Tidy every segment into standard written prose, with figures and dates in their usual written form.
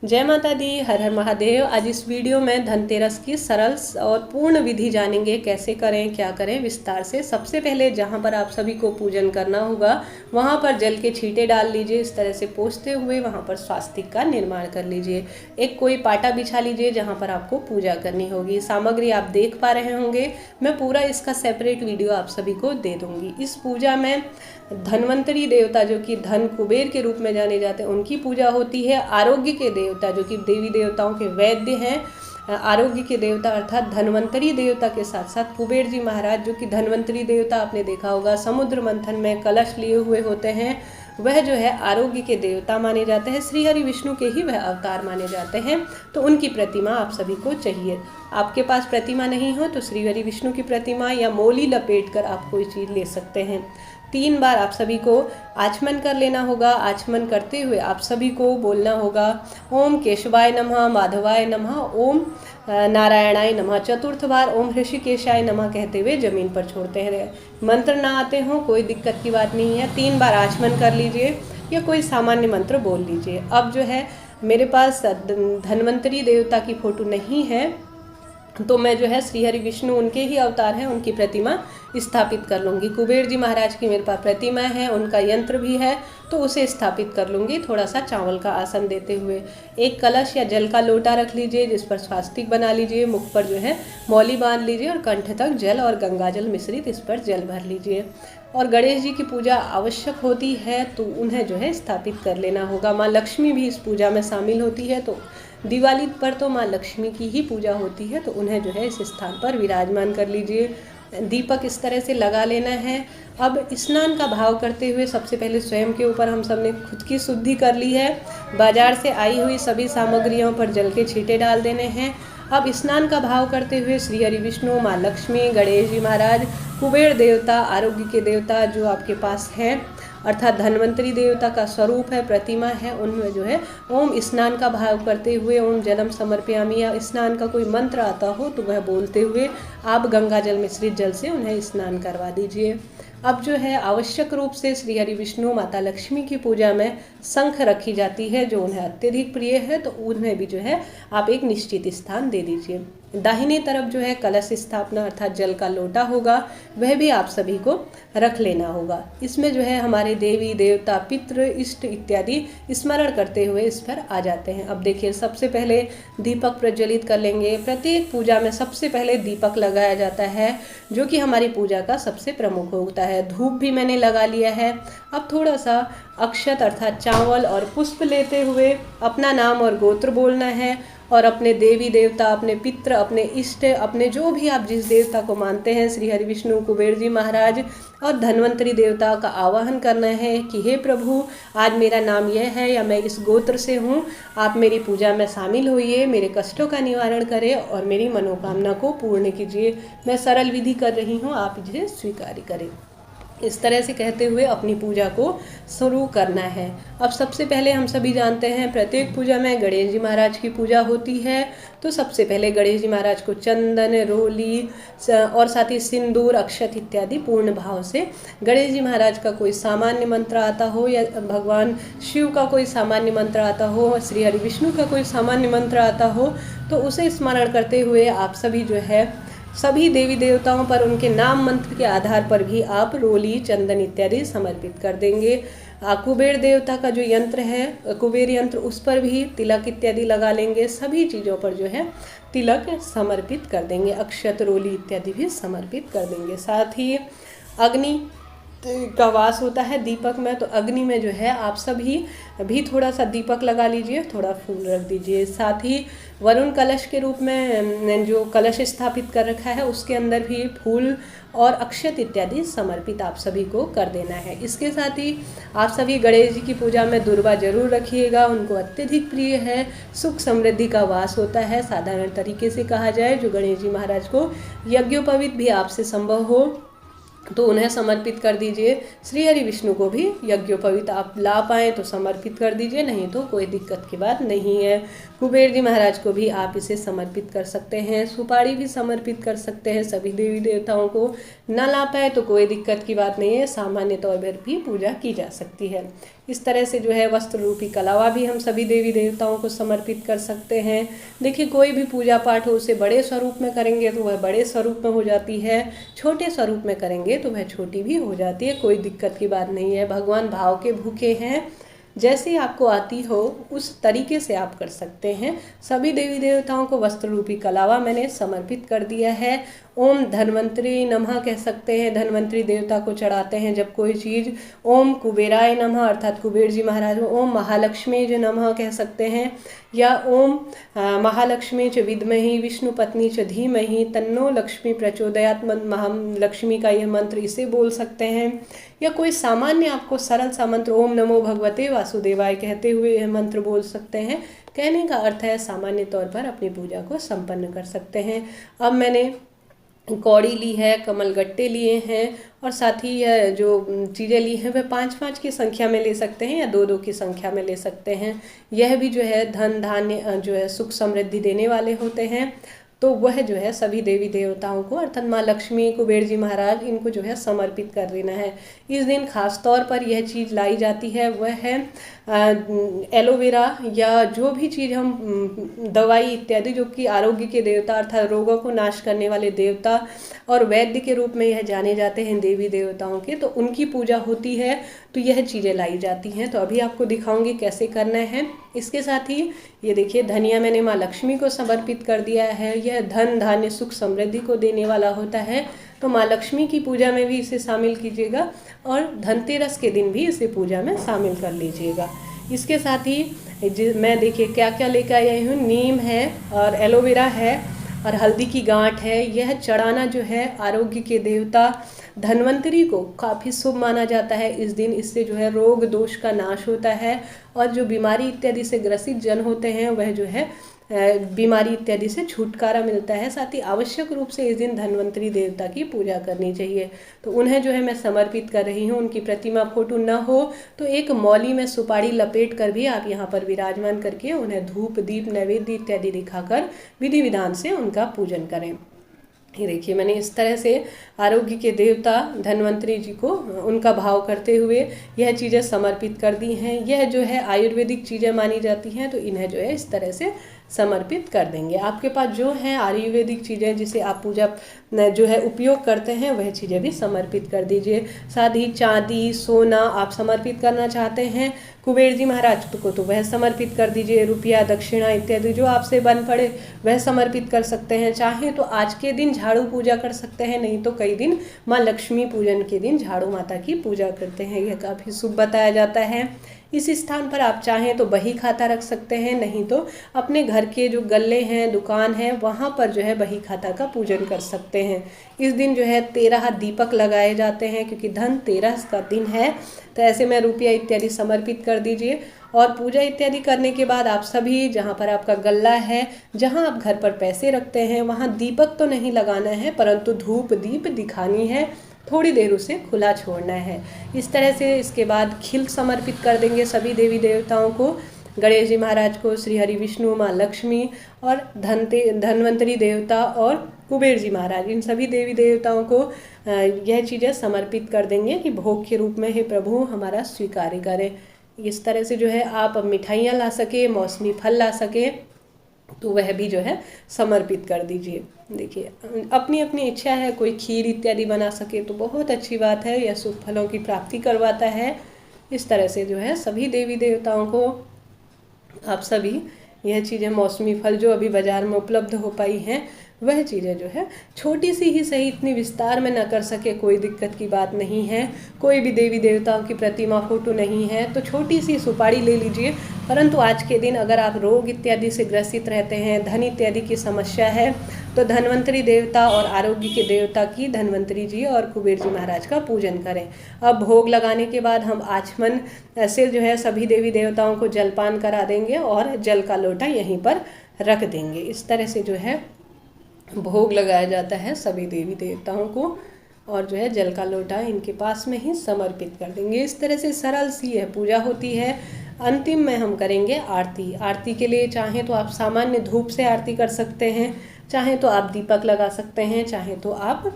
जय माता दी, हर हर महादेव। आज इस वीडियो में धनतेरस की सरल और पूर्ण विधि जानेंगे, कैसे करें, क्या करें विस्तार से। सबसे पहले जहां पर आप सभी को पूजन करना होगा वहां पर जल के छींटे डाल लीजिए, इस तरह से पोंछते हुए वहां पर स्वास्तिक का निर्माण कर लीजिए। एक कोई पाटा बिछा लीजिए जहां पर आपको पूजा करनी होगी। सामग्री आप देख पा रहे होंगे, मैं पूरा इसका सेपरेट वीडियो आप सभी को दे दूंगी। इस पूजा में धन्वंतरी देवता जो कि धन कुबेर के रूप में जाने जाते हैं उनकी पूजा होती है। आरोग्य के देवता जो कि देवी देवताओं के वैद्य हैं, आरोग्य के देवता अर्थात धन्वंतरी देवता के साथ साथ कुबेर जी महाराज जो कि धन्वंतरी देवता आपने देखा होगा समुद्र मंथन में कलश लिए हुए होते हैं, वह जो है आरोग्य के देवता माने जाते हैं। श्री हरि विष्णु के ही वह अवतार माने जाते हैं, तो उनकी प्रतिमा आप सभी को चाहिए। आपके पास प्रतिमा नहीं हो तो श्री हरि विष्णु की प्रतिमा या मोली लपेट कर आप कोई चीज़ ले सकते हैं। 3 बार आप सभी को आचमन कर लेना होगा। आचमन करते हुए आप सभी को बोलना होगा ओम केशवाय नमः, माधवाय नमः, ओम नारायणाय नमः। 4th बार ओम ऋषिकेशाय नमः कहते हुए जमीन पर छोड़ते हैं। मंत्र ना आते हो कोई दिक्कत की बात नहीं है, 3 बार आचमन कर लीजिए या कोई सामान्य मंत्र बोल लीजिए। अब जो है मेरे पास धन्वंतरी देवता की फोटो नहीं है, तो मैं जो है श्री हरि विष्णु उनके ही अवतार हैं, उनकी प्रतिमा स्थापित कर लूँगी। कुबेर जी महाराज की मेरे पास प्रतिमा है, उनका यंत्र भी है, तो उसे स्थापित कर लूँगी थोड़ा सा चावल का आसन देते हुए। एक कलश या जल का लोटा रख लीजिए जिस पर स्वास्तिक बना लीजिए। मुख पर जो है मौली बांध लीजिए और कंठ तक जल और गंगाजल मिश्रित इस पर जल भर लीजिए। और गणेश जी की पूजा आवश्यक होती है तो उन्हें जो है स्थापित कर लेना होगा। माँ लक्ष्मी भी इस पूजा में शामिल होती है, तो दिवाली पर तो माँ लक्ष्मी की ही पूजा होती है, तो उन्हें जो है इस स्थान पर विराजमान कर लीजिए। दीपक इस तरह से लगा लेना है। अब स्नान का भाव करते हुए सबसे पहले स्वयं के ऊपर हम सब ने खुद की शुद्धि कर ली है। बाजार से आई हुई सभी सामग्रियों पर जल के छींटे डाल देने हैं। अब स्नान का भाव करते हुए श्री हरि विष्णु, माँ लक्ष्मी, गणेश जी महाराज, कुबेर देवता, आरोग्य के देवता जो आपके पास हैं अर्थात धन्वंतरी देवता का स्वरूप है, प्रतिमा है, उनमें जो है ओम स्नान का भाव करते हुए ओम जलम समर्पयामि या स्नान का कोई मंत्र आता हो तो वह बोलते हुए आप गंगा जल मिश्रित जल से उन्हें स्नान करवा दीजिए। अब जो है आवश्यक रूप से श्री हरि विष्णु, माता लक्ष्मी की पूजा में शंख रखी जाती है जो उन्हें अत्यधिक प्रिय है, तो उन्हें भी जो है आप एक निश्चित स्थान दे दीजिए। दाहिने तरफ जो है कलश स्थापना अर्थात जल का लोटा होगा, वह भी आप सभी को रख लेना होगा। इसमें जो है हमारे देवी देवता, पितृ, इष्ट इत्यादि स्मरण करते हुए इस पर आ जाते हैं। अब देखिए सबसे पहले दीपक प्रज्वलित कर लेंगे। प्रत्येक पूजा में सबसे पहले दीपक लगाया जाता है जो कि हमारी पूजा का सबसे प्रमुख होता है। धूप भी मैंने लगा लिया है। अब थोड़ा सा अक्षत अर्थात चावल और पुष्प लेते हुए अपना नाम और गोत्र बोलना है और अपने देवी देवता, अपने पितृ, अपने इष्ट, अपने जो भी आप जिस देवता को मानते हैं, श्री हरि विष्णु, कुबेर जी महाराज और धन्वंतरी देवता का आवाहन करना है कि हे प्रभु, आज मेरा नाम यह है या मैं इस गोत्र से हूँ, आप मेरी पूजा में शामिल होइए, मेरे कष्टों का निवारण करें और मेरी मनोकामना को पूर्ण कीजिए। मैं सरल विधि कर रही हूँ, आप इसे स्वीकार करें। इस तरह से कहते हुए अपनी पूजा को शुरू करना है। अब सबसे पहले हम सभी जानते हैं प्रत्येक पूजा में गणेश जी महाराज की पूजा होती है, तो सबसे पहले गणेश जी महाराज को चंदन, रोली और साथ ही सिंदूर, अक्षत इत्यादि पूर्ण भाव से गणेश जी महाराज का कोई सामान्य मंत्र आता हो या भगवान शिव का कोई सामान्य मंत्र आता हो, श्री हरि विष्णु का कोई सामान्य मंत्र आता हो, तो उसे स्मरण करते हुए आप सभी जो है सभी देवी देवताओं पर उनके नाम मंत्र के आधार पर भी आप रोली, चंदन इत्यादि समर्पित कर देंगे। कुबेर देवता का जो यंत्र है कुबेर यंत्र, उस पर भी तिलक इत्यादि लगा लेंगे। सभी चीज़ों पर जो है तिलक समर्पित कर देंगे। अक्षत, रोली इत्यादि भी समर्पित कर देंगे। साथ ही अग्नि का वास होता है दीपक में, तो अग्नि में जो है आप सभी भी थोड़ा सा दीपक लगा लीजिए, थोड़ा फूल रख दीजिए। साथ ही वरुण कलश के रूप में जो कलश स्थापित कर रखा है उसके अंदर भी फूल और अक्षत इत्यादि समर्पित आप सभी को कर देना है। इसके साथ ही आप सभी गणेश जी की पूजा में दुर्वा जरूर रखिएगा, उनको अत्यधिक प्रिय है। सुख समृद्धि का वास होता है। साधारण तरीके से कहा जाए जो गणेश जी महाराज को यज्ञोपवीत भी आपसे संभव हो तो उन्हें समर्पित कर दीजिए। श्री हरि विष्णु को भी यज्ञोपवीत आप ला पाएँ तो समर्पित कर दीजिए, नहीं तो कोई दिक्कत की बात नहीं है। कुबेर जी महाराज को भी आप इसे समर्पित कर सकते हैं। सुपारी भी समर्पित कर सकते हैं सभी देवी देवताओं को। ना ला पाए तो कोई दिक्कत की बात नहीं है, सामान्य तौर पर भी पूजा की जा सकती है। इस तरह से जो है वस्त्र रूपी कलावा भी हम सभी देवी देवताओं को समर्पित कर सकते हैं। देखिए कोई भी पूजा पाठ हो उसे बड़े स्वरूप में करेंगे तो वह बड़े स्वरूप में हो जाती है, छोटे स्वरूप में करेंगे तो वह छोटी भी हो जाती है, कोई दिक्कत की बात नहीं है। भगवान भाव के भूखे हैं, जैसे आपको आती हो उस तरीके से आप कर सकते हैं। सभी देवी देवताओं को वस्त्र रूपी कलावा मैंने समर्पित कर दिया है। ओम धन्वंतरी नमः कह सकते हैं, धन्वंतरी देवता को चढ़ाते हैं जब कोई चीज़। ओम कुबेराय नमः अर्थात कुबेर जी महाराज। ओम महालक्ष्मी ज नमः कह सकते हैं, या ओम महालक्ष्मी च विद्महि विष्णु पत्नी च धीमहि तन्नो लक्ष्मी प्रचोदयात् महालक्ष्मी का यह मंत्र इसे बोल सकते हैं। या कोई सामान्य आपको सरल सा मंत्र ओम नमो भगवते वासुदेवाय कहते हुए यह मंत्र बोल सकते हैं। कहने का अर्थ है सामान्य तौर पर अपनी पूजा को संपन्न कर सकते हैं। अब मैंने कौड़ी ली है, कमल गट्टे लिए हैं, और साथ ही जो चीज़ें ली हैं वह 5-5 की संख्या में ले सकते हैं या 2-2 की संख्या में ले सकते हैं। यह भी जो है धन धान्य जो है सुख समृद्धि देने वाले होते हैं। तो वह जो है सभी देवी देवताओं को अर्थात माँ लक्ष्मी, कुबेर जी महाराज, इनको जो है समर्पित कर देना है। इस दिन खास तौर पर यह चीज़ लाई जाती है वह है एलोवेरा, या जो भी चीज़ हम दवाई इत्यादि जो कि आरोग्य के देवता अर्थात रोगों को नाश करने वाले देवता और वैद्य के रूप में यह जाने जाते हैं देवी देवताओं के, तो उनकी पूजा होती है तो यह चीज़ें लाई जाती हैं। तो अभी आपको दिखाऊंगी कैसे करना है। इसके साथ ही ये देखिए धनिया मैंने माँ लक्ष्मी को समर्पित कर दिया है। यह धन धान्य सुख समृद्धि को देने वाला होता है, तो माँ लक्ष्मी की पूजा में भी इसे शामिल कीजिएगा और धनतेरस के दिन भी इसे पूजा में शामिल कर लीजिएगा। इसके साथ ही मैं देखिए क्या क्या लेकर आई हूँ। नीम है और एलोवेरा है और हल्दी की गांठ है। यह चढ़ाना जो है आरोग्य के देवता धन्वंतरी को काफ़ी शुभ माना जाता है इस दिन। इससे जो है रोग दोष का नाश होता है और जो बीमारी इत्यादि से ग्रसित जन होते हैं वह जो है बीमारी इत्यादि से छुटकारा मिलता है। साथ ही आवश्यक रूप से इस दिन धन्वंतरी देवता की पूजा करनी चाहिए, तो उन्हें जो है मैं समर्पित कर रही हूँ। उनकी प्रतिमा फोटो न हो तो एक मौली में सुपारी लपेट कर भी आप यहाँ पर विराजमान करके उन्हें धूप दीप नैवेद्य इत्यादि दिखाकर विधि विधान से उनका पूजन करें। ये देखिए मैंने इस तरह से आरोग्य के देवता धन्वंतरी जी को उनका भाव करते हुए यह चीज़ें समर्पित कर दी हैं। यह जो है आयुर्वेदिक चीज़ें मानी जाती हैं, तो इन्हें जो है इस तरह से समर्पित कर देंगे। आपके पास जो है आयुर्वेदिक चीज़ें जिसे आप पूजा जो है उपयोग करते हैं वह चीज़ें भी समर्पित कर दीजिए। साथ ही चांदी सोना आप समर्पित करना चाहते हैं कुबेर जी महाराज को तो वह समर्पित कर दीजिए। रुपया दक्षिणा इत्यादि जो आपसे बन पड़े वह समर्पित कर सकते हैं। चाहे तो आज के दिन झाड़ू पूजा कर सकते हैं, नहीं तो कई दिन माँ लक्ष्मी पूजन के दिन झाड़ू माता की पूजा करते हैं, यह काफ़ी शुभ बताया जाता है। इस स्थान पर आप चाहें तो बही खाता रख सकते हैं, नहीं तो अपने घर के जो गल्ले हैं दुकान है वहाँ पर जो है बही खाता का पूजन कर सकते हैं। इस दिन जो है 13 दीपक लगाए जाते हैं क्योंकि धनतेरस का दिन है, तो ऐसे में रुपया इत्यादि समर्पित कर दीजिए। और पूजा इत्यादि करने के बाद आप सभी जहाँ पर आपका गल्ला है, जहाँ आप घर पर पैसे रखते हैं वहाँ दीपक तो नहीं लगाना है, परंतु धूप दीप दिखानी है, थोड़ी देर उसे खुला छोड़ना है। इस तरह से इसके बाद खिल समर्पित कर देंगे सभी देवी देवताओं को, गणेश जी महाराज को, श्री हरि विष्णु, माँ लक्ष्मी और धन्वंतरी देवता और कुबेर जी महाराज, इन सभी देवी देवताओं को यह चीज़ें समर्पित कर देंगे कि भोग के रूप में हे प्रभु हमारा स्वीकार करें। इस तरह से जो है आप मिठाइयाँ ला सके, मौसमी फल ला सके तो वह भी जो है समर्पित कर दीजिए। देखिए अपनी अपनी इच्छा है, कोई खीर इत्यादि बना सके तो बहुत अच्छी बात है, यह शुभ फलों की प्राप्ति करवाता है। इस तरह से जो है सभी देवी देवताओं को आप सभी यह चीज़ें मौसमी फल जो अभी बाज़ार में उपलब्ध हो पाई हैं वह चीज़ें जो है छोटी सी ही सही, इतनी विस्तार में न कर सके कोई दिक्कत की बात नहीं है। कोई भी देवी देवताओं की प्रतिमा फोटो नहीं है तो छोटी सी सुपारी ले लीजिए। परंतु आज के दिन अगर आप रोग इत्यादि से ग्रसित रहते हैं, धन इत्यादि की समस्या है, तो धन्वंतरी देवता और आरोग्य के देवता की धन्वंतरी जी और कुबेर जी महाराज का पूजन करें। अब भोग लगाने के बाद हम आचमन से जो है सभी देवी देवताओं को जलपान करा देंगे और जल का लोटा यहीं पर रख देंगे। इस तरह से जो है भोग लगाया जाता है सभी देवी देवताओं को और जो है जल का लोटा इनके पास में ही समर्पित कर देंगे। इस तरह से सरल सी यह पूजा होती है। अंतिम में हम करेंगे आरती। आरती के लिए चाहें तो आप सामान्य धूप से आरती कर सकते हैं, चाहें तो आप दीपक लगा सकते हैं, चाहें तो आप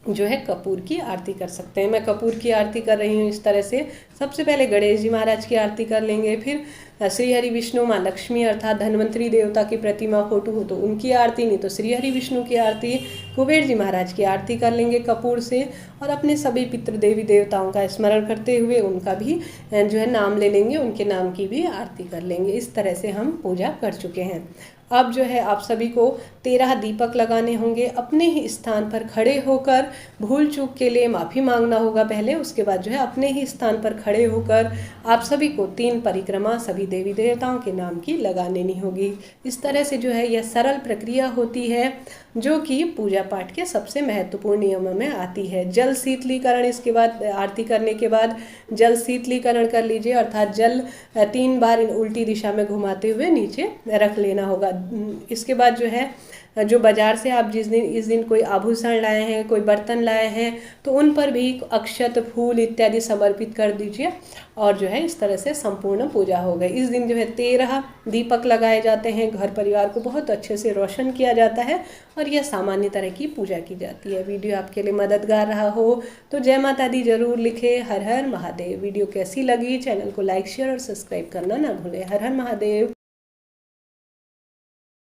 जो है कपूर की आरती कर सकते हैं। मैं कपूर की आरती कर रही हूँ इस तरह से। सबसे पहले गणेश जी महाराज की आरती कर लेंगे, फिर श्री हरि विष्णु माँ लक्ष्मी अर्थात धन्वंतरी देवता की प्रतिमा फोटो हो तो उनकी आरती, नहीं तो श्री हरि विष्णु की आरती, कुबेर जी महाराज की आरती कर लेंगे कपूर से, और अपने सभी पितृ देवी देवताओं का स्मरण करते हुए उनका भी जो है नाम ले लेंगे, उनके नाम की भी आरती कर लेंगे। इस तरह से हम पूजा कर चुके हैं। अब जो है आप सभी को 13 दीपक लगाने होंगे। अपने ही स्थान पर खड़े होकर भूल चूक के लिए माफ़ी मांगना होगा पहले, उसके बाद जो है अपने ही स्थान पर खड़े होकर आप सभी को 3 परिक्रमा सभी देवी देवताओं के नाम की लगा लेनी होगी। इस तरह से जो है यह सरल प्रक्रिया होती है जो कि पूजा पाठ के सबसे महत्वपूर्ण नियमों में आती है। जल शीतलीकरण, इसके बाद आरती करने के बाद जल शीतलीकरण कर लीजिए, अर्थात जल 3 बार उल्टी दिशा में घुमाते हुए नीचे रख लेना होगा। इसके बाद जो है जो बाजार से आप इस दिन कोई आभूषण लाए हैं, कोई बर्तन लाए हैं, तो उन पर भी अक्षत फूल इत्यादि समर्पित कर दीजिए, और जो है इस तरह से संपूर्ण पूजा हो गई। इस दिन जो है 13 दीपक लगाए जाते हैं, घर परिवार को बहुत अच्छे से रोशन किया जाता है, और यह सामान्य तरह की पूजा की जाती है। वीडियो आपके लिए मददगार रहा हो तो जय माता दी जरूर लिखें। हर हर महादेव। वीडियो कैसी लगी, चैनल को लाइक शेयर और सब्सक्राइब करना ना भूलें। हर हर महादेव।